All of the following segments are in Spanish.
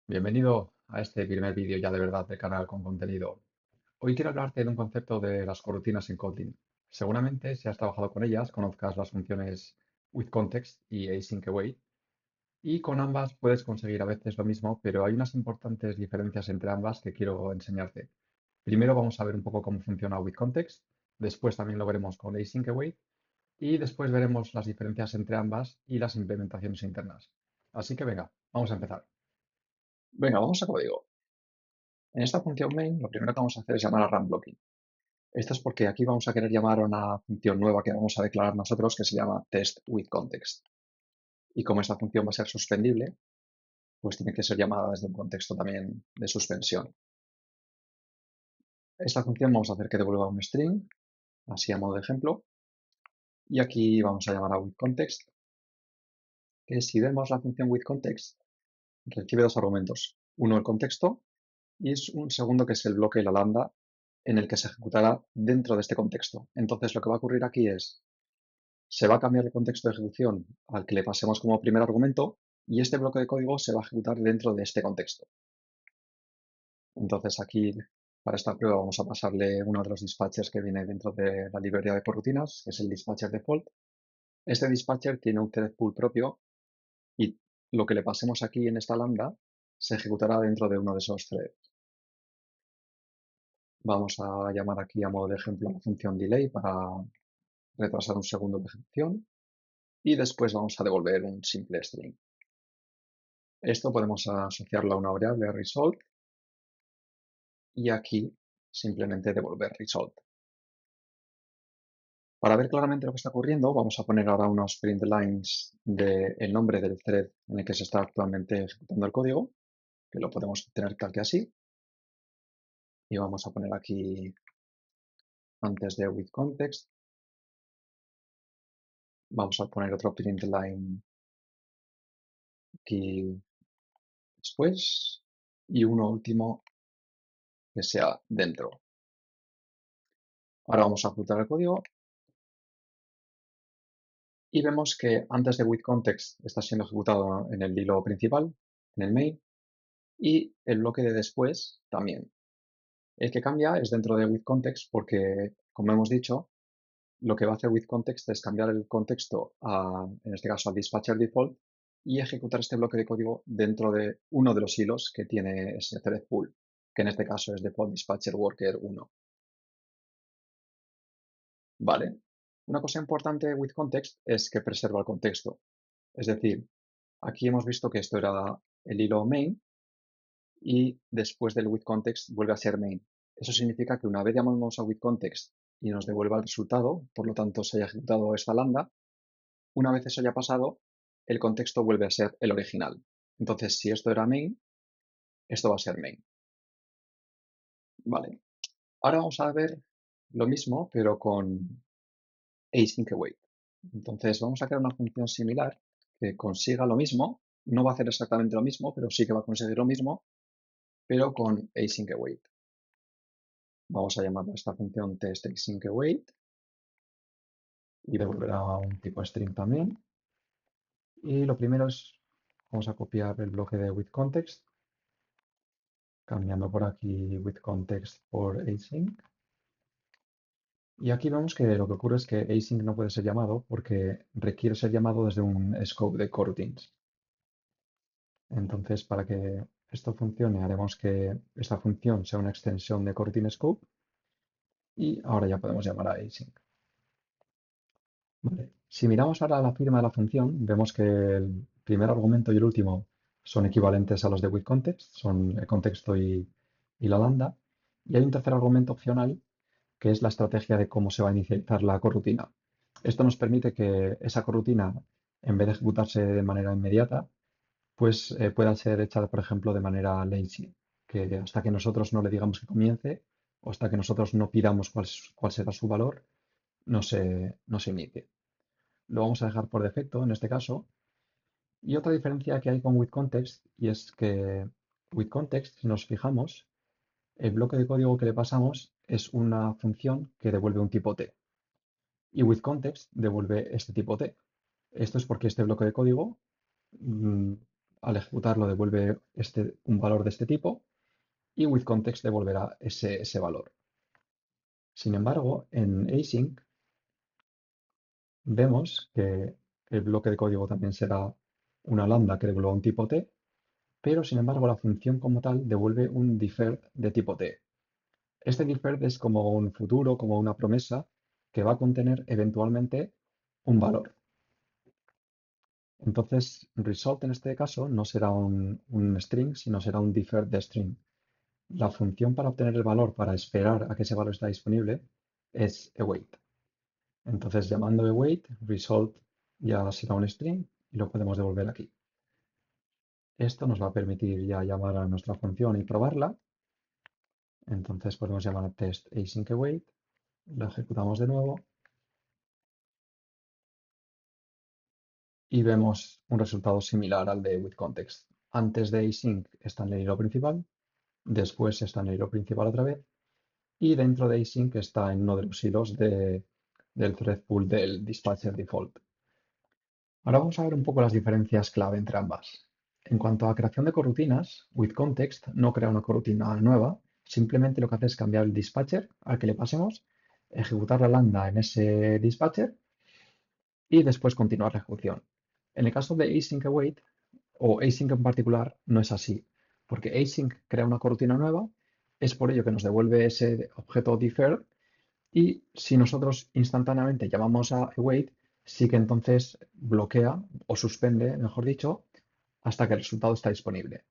Bienvenido a este primer vídeo ya de verdad del canal con contenido. Hoy quiero hablarte de un concepto de las corutinas en Kotlin. Seguramente si has trabajado con ellas conozcas las funciones withContext y async-await y con ambas puedes conseguir a veces lo mismo, pero hay unas importantes diferencias entre ambas que quiero enseñarte. Primero vamos a ver un poco cómo funciona withContext, después también lo veremos con async-await y después veremos las diferencias entre ambas y las implementaciones internas. Así que venga, vamos a empezar. Venga, vamos a código. En esta función main, lo primero que vamos a hacer es llamar a runBlocking. Esto es porque aquí vamos a querer llamar a una función nueva que vamos a declarar nosotros que se llama testWithContext. Y como esta función va a ser suspendible, pues tiene que ser llamada desde un contexto también de suspensión. Esta función vamos a hacer que devuelva un string, así a modo de ejemplo. Y aquí vamos a llamar a withContext, que si vemos la función withContext, recibe dos argumentos. Uno, el contexto, y es un segundo que es el bloque y la lambda en el que se ejecutará dentro de este contexto. Entonces, lo que va a ocurrir aquí es, se va a cambiar el contexto de ejecución al que le pasemos como primer argumento y este bloque de código se va a ejecutar dentro de este contexto. Entonces, aquí, para esta prueba, vamos a pasarle uno de los dispatchers que viene dentro de la librería de corrutinas, que es el dispatcher default. Este dispatcher tiene un thread pool propio y lo que le pasemos aquí en esta lambda se ejecutará dentro de uno de esos threads. Vamos a llamar aquí a modo de ejemplo la función delay para retrasar un segundo de ejecución y después vamos a devolver un simple string. Esto podemos asociarlo a una variable result y aquí simplemente devolver result. Para ver claramente lo que está ocurriendo, vamos a poner ahora unos print lines del nombre del thread en el que se está actualmente ejecutando el código, que lo podemos tener tal que así. Y vamos a poner aquí, antes de withContext, vamos a poner otro print line aquí después y uno último que sea dentro. Ahora vamos a ejecutar el código y vemos que antes de withContext está siendo ejecutado en el hilo principal, en el main, y el bloque de después también. El que cambia es dentro de withContext porque, como hemos dicho, lo que va a hacer withContext es cambiar el contexto, en este caso al dispatcher default, y ejecutar este bloque de código dentro de uno de los hilos que tiene ese thread pool, que en este caso es default dispatcher worker 1. Vale. Una cosa importante with context es que preserva el contexto. Es decir, aquí hemos visto que esto era el hilo main y después del with context vuelve a ser main. Eso significa que una vez llamamos a with context y nos devuelva el resultado, por lo tanto se haya ejecutado esta lambda, una vez eso haya pasado, el contexto vuelve a ser el original. Entonces, si esto era main, esto va a ser main. Vale. Ahora vamos a ver lo mismo, pero con async await. Entonces vamos a crear una función similar que consiga lo mismo, no va a hacer exactamente lo mismo, pero sí que va a conseguir lo mismo, pero con async await. Vamos a llamar a esta función test async await y devolverá un tipo string también. Y lo primero es, vamos a copiar el bloque de withContext, cambiando por aquí withContext por async. Y aquí vemos que lo que ocurre es que async no puede ser llamado porque requiere ser llamado desde un scope de coroutines. Entonces, para que esto funcione, haremos que esta función sea una extensión de coroutine scope y ahora ya podemos llamar a async. Vale. Si miramos ahora la firma de la función, vemos que el primer argumento y el último son equivalentes a los de withContext, son el contexto y la lambda. Y hay un tercer argumento opcional que es la estrategia de cómo se va a inicializar la corrutina. Esto nos permite que esa corrutina, en vez de ejecutarse de manera inmediata, pues pueda ser hecha, por ejemplo, de manera lazy, que hasta que nosotros no le digamos que comience o hasta que nosotros no pidamos cuál será su valor, no se inicie. Lo vamos a dejar por defecto en este caso. Y otra diferencia que hay con withContext y es que withContext, si nos fijamos, el bloque de código que le pasamos es una función que devuelve un tipo T. Y withContext devuelve este tipo T. Esto es porque este bloque de código, al ejecutarlo devuelve un valor de este tipo y withContext devolverá ese valor. Sin embargo, en async vemos que el bloque de código también será una lambda que devuelva un tipo t, pero sin embargo la función como tal devuelve un deferred de tipo t. Este deferred es como un futuro, como una promesa que va a contener eventualmente un valor. Entonces, result en este caso no será un string, sino será un deferred de string. La función para obtener el valor, para esperar a que ese valor está disponible, es await. Entonces, llamando await, result ya será un string y lo podemos devolver aquí. Esto nos va a permitir ya llamar a nuestra función y probarla. Entonces podemos llamar a test async await, lo ejecutamos de nuevo y vemos un resultado similar al de withContext. Antes de async está en el hilo principal, después está en el hilo principal otra vez y dentro de async está en uno de los hilos del thread pool del dispatcher default. Ahora vamos a ver un poco las diferencias clave entre ambas. En cuanto a creación de corrutinas, withContext no crea una corrutina nueva, simplemente lo que hace es cambiar el dispatcher al que le pasemos, ejecutar la lambda en ese dispatcher y después continuar la ejecución. En el caso de async await, o async en particular, no es así, porque async crea una corrutina nueva, es por ello que nos devuelve ese objeto deferred y si nosotros instantáneamente llamamos a await, sí que entonces bloquea o suspende, mejor dicho, hasta que el resultado está disponible.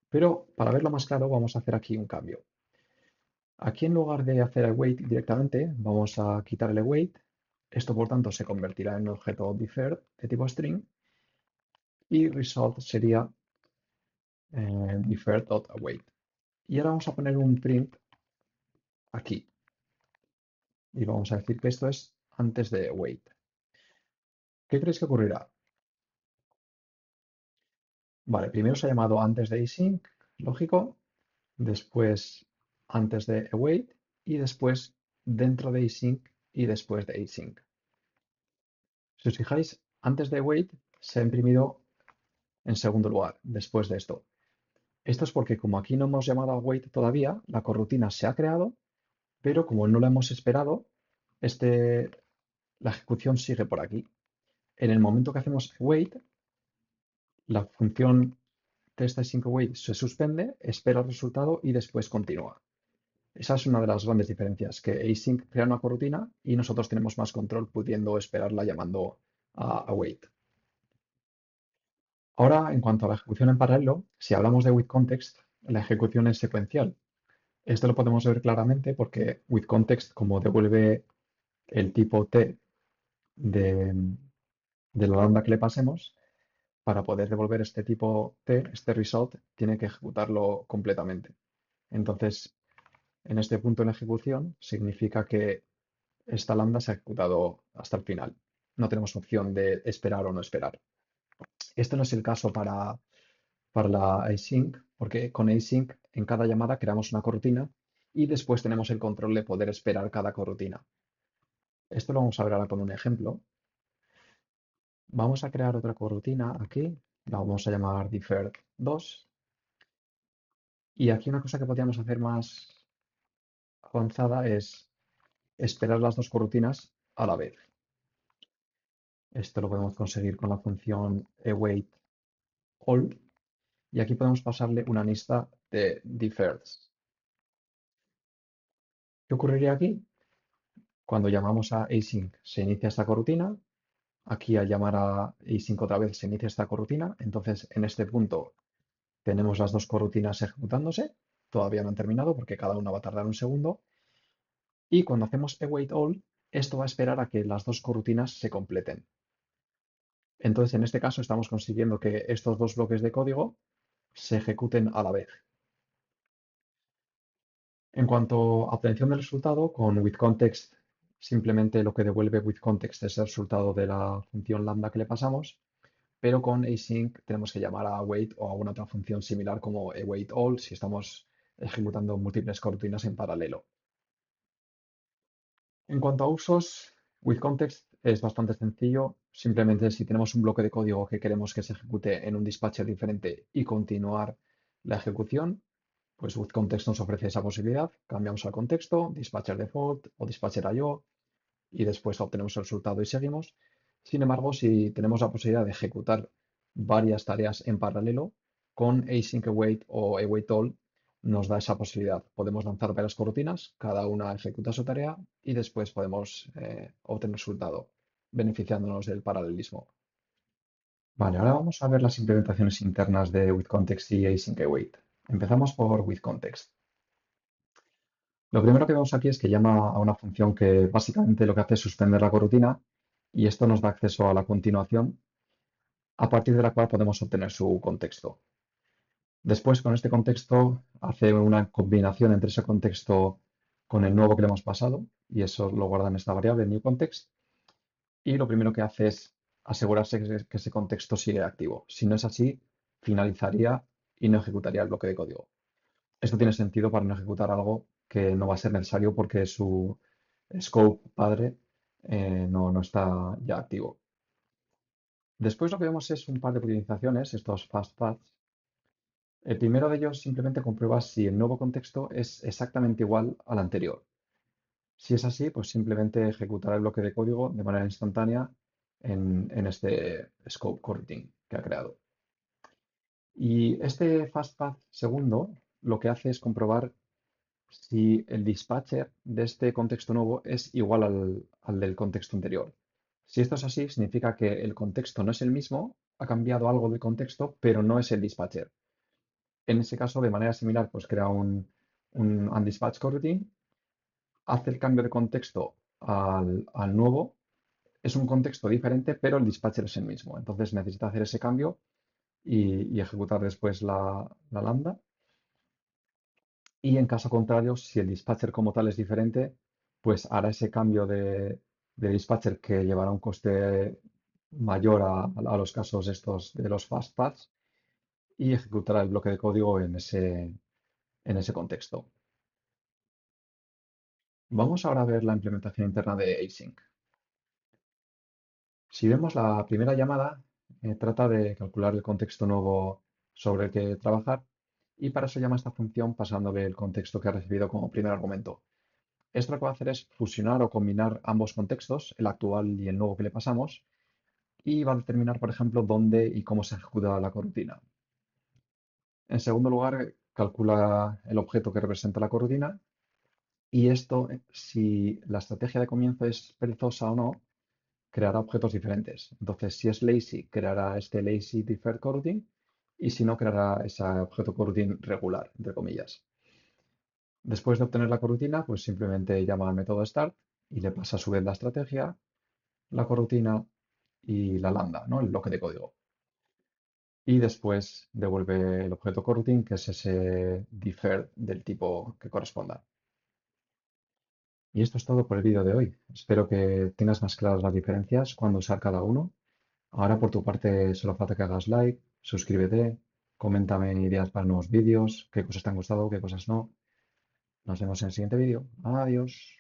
Pero para verlo más claro, vamos a hacer aquí un cambio. Aquí en lugar de hacer await directamente, vamos a quitar el await. Esto, por tanto, se convertirá en un objeto deferred de tipo string y result sería deferred.await. Y ahora vamos a poner un print aquí y vamos a decir que esto es antes de await. ¿Qué creéis que ocurrirá? Vale, primero se ha llamado antes de async, lógico, después antes de await y después dentro de async y después de async. Si os fijáis, antes de await se ha imprimido en segundo lugar, después de esto. Esto es porque como aquí no hemos llamado a wait todavía, la corrutina se ha creado, pero como no la hemos esperado, la ejecución sigue por aquí. En el momento que hacemos wait, la función test async await se suspende, espera el resultado y después continúa. Esa es una de las grandes diferencias, que async crea una corrutina y nosotros tenemos más control pudiendo esperarla llamando a await. Ahora, en cuanto a la ejecución en paralelo, si hablamos de withContext, la ejecución es secuencial. Esto lo podemos ver claramente porque withContext, como devuelve el tipo T de, de la lambda que le pasemos, para poder devolver este tipo T, este result, tiene que ejecutarlo completamente. Entonces, en este punto en la ejecución, significa que esta lambda se ha ejecutado hasta el final. No tenemos opción de esperar o no esperar. Esto no es el caso para la async, porque con async en cada llamada creamos una corrutina y después tenemos el control de poder esperar cada corrutina. Esto lo vamos a ver ahora con un ejemplo. Vamos a crear otra corrutina aquí, la vamos a llamar deferred2. Y aquí una cosa que podríamos hacer más avanzada es esperar las dos corrutinas a la vez. Esto lo podemos conseguir con la función await all y aquí podemos pasarle una lista de deferreds. ¿Qué ocurriría aquí? Cuando llamamos a async se inicia esta corrutina, aquí al llamar a async otra vez se inicia esta corrutina, entonces en este punto tenemos las dos corrutinas ejecutándose, todavía no han terminado porque cada una va a tardar un segundo, y cuando hacemos await all, esto va a esperar a que las dos corrutinas se completen. Entonces en este caso estamos consiguiendo que estos dos bloques de código se ejecuten a la vez. En cuanto a obtención del resultado, con withContext simplemente lo que devuelve withContext es el resultado de la función lambda que le pasamos, pero con async tenemos que llamar a await o a una otra función similar como await all si estamos ejecutando múltiples cortinas en paralelo. En cuanto a usos, withContext es bastante sencillo, Simplemente si tenemos un bloque de código que queremos que se ejecute en un dispatcher diferente y continuar la ejecución, pues with context nos ofrece esa posibilidad. Cambiamos al contexto, dispatcher default o dispatcher IO y después obtenemos el resultado y seguimos. Sin embargo, si tenemos la posibilidad de ejecutar varias tareas en paralelo, con async await o await all nos da esa posibilidad. Podemos lanzar varias corutinas, cada una ejecuta su tarea y después podemos obtener el resultado, beneficiándonos del paralelismo. Vale, ahora vamos a ver las implementaciones internas de withContext y async await. Empezamos por withContext. Lo primero que vemos aquí es que llama a una función que básicamente lo que hace es suspender la coroutine y esto nos da acceso a la continuación, a partir de la cual podemos obtener su contexto. Después, con este contexto, hace una combinación entre ese contexto con el nuevo que le hemos pasado y eso lo guarda en esta variable, newContext. Y lo primero que hace es asegurarse que ese contexto sigue activo. Si no es así, finalizaría y no ejecutaría el bloque de código. Esto tiene sentido para no ejecutar algo que no va a ser necesario porque su scope padre no está ya activo. Después lo que vemos es un par de priorizaciones, estos fast paths. El primero de ellos simplemente comprueba si el nuevo contexto es exactamente igual al anterior. Si es así, pues simplemente ejecutará el bloque de código de manera instantánea en este scope coroutine que ha creado. Y este fastpath segundo lo que hace es comprobar si el dispatcher de este contexto nuevo es igual al del contexto anterior. Si esto es así, significa que el contexto no es el mismo, ha cambiado algo del contexto, pero no es el dispatcher. En ese caso, de manera similar, pues crea un undispatched coroutine, hace el cambio de contexto al nuevo. Es un contexto diferente, pero el dispatcher es el mismo. Entonces necesita hacer ese cambio y ejecutar después la lambda. Y en caso contrario, si el dispatcher como tal es diferente, pues hará ese cambio de dispatcher que llevará un coste mayor a los casos estos de los fastpaths y ejecutará el bloque de código en ese contexto. Vamos ahora a ver la implementación interna de async. Si vemos la primera llamada, trata de calcular el contexto nuevo sobre el que trabajar y para eso llama a esta función pasándole el contexto que ha recibido como primer argumento. Esto lo que va a hacer es fusionar o combinar ambos contextos, el actual y el nuevo que le pasamos, y va a determinar, por ejemplo, dónde y cómo se ejecuta la coroutine. En segundo lugar, calcula el objeto que representa la coroutine y esto, si la estrategia de comienzo es perezosa o no, creará objetos diferentes. Entonces, si es lazy, creará este lazy deferred coroutine y si no, creará ese objeto coroutine regular, entre comillas. Después de obtener la coroutine, pues simplemente llama al método start y le pasa a su vez la estrategia, la coroutine y la lambda, ¿no? El bloque de código. Y después devuelve el objeto coroutine, que es ese deferred del tipo que corresponda. Y esto es todo por el vídeo de hoy. Espero que tengas más claras las diferencias cuando usar cada uno. Ahora por tu parte solo falta que hagas like, suscríbete, coméntame ideas para nuevos vídeos, qué cosas te han gustado, qué cosas no. Nos vemos en el siguiente vídeo. Adiós.